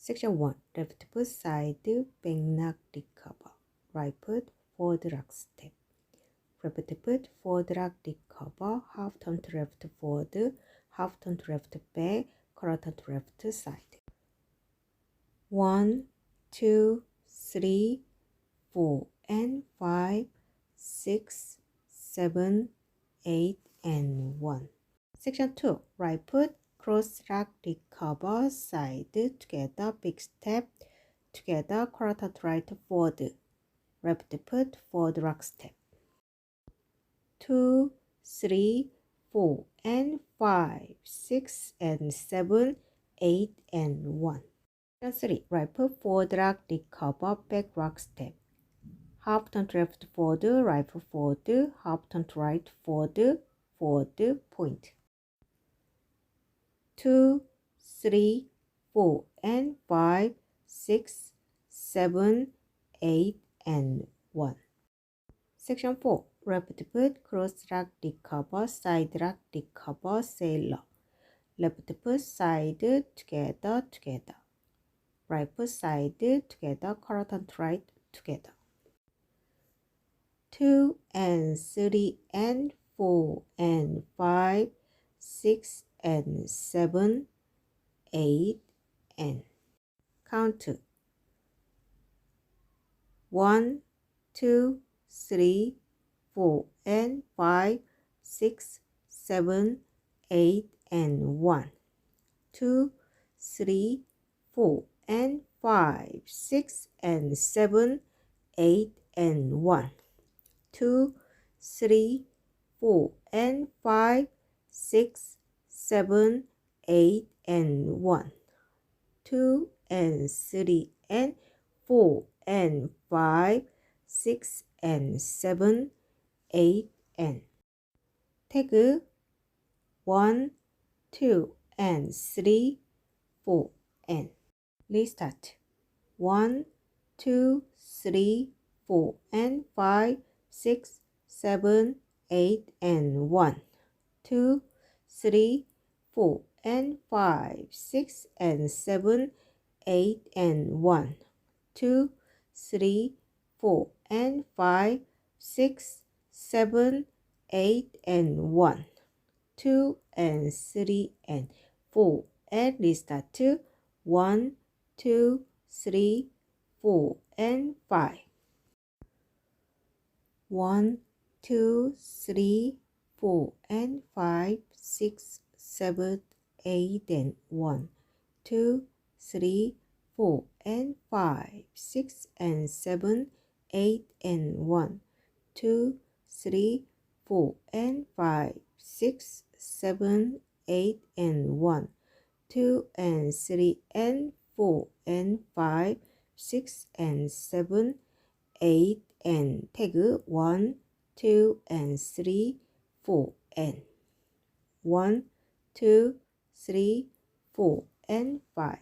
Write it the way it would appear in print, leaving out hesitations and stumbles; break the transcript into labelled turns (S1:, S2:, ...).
S1: Section 1. Left foot side, back knock recover. Right foot forward lock step. Left foot forward lock recover. Half turn to left forward, half turn to left back, quarter turn to left side. 1, 2, 3, 4, and 5, 6, 7, 8, and 1. Section 2. Right foot cross lock recover side together big step together quarter to right forward. Left foot forward lock step. 2, 3, 4, and 5, 6, and 7, 8, and 1. Section 3. Right foot forward lock recover back lock step. Half turn to left forward, right foot forward, half turn to right forward, forward point. 2, 3, 4, and 5, 6, 7, 8, and 1. Section 4. Left foot cross lock recover, side lock recover, sailor. Left foot side together, together. Right foot side together, quarter turn to right together. 2 and 3 and 4 and 5, 6 and 7, 8 and count 1, 2, 3, 4 and 5, 6, 7, 8 and 1. 2, 3, 4 and 5, 6 and 7, 8 and 1. 2, 3, 4 and 5, 6, 7, 8 and 1. 2 and 3 and 4 and 5, 6 and 7, 8 and. Tag 1, 2 and 3, 4 and. Restart. 1, 2, 3, 4 and 5, 6, 7, 8 and 1. 2, 3, 4 and 5, 6 and 7, 8 and 1. 2, 3, 4 and 5, 6, 7, 8 and 1. 2 and 3 and 4 and restart. 1, 2, 3, 4 and 5. 1, 2, 3, 4 and 5, 6, 7, 8 and 1. 2, 3, 4 and 5, 6 and 7, 8 and 1. 2, 3, 4 and 5, 6, 7, 8 and 1. 2 and 3 and 4 and 5, 6 and 7, 8 and tag 1, 2 and 3, 4 and 1, 2, 3, 4 and 5.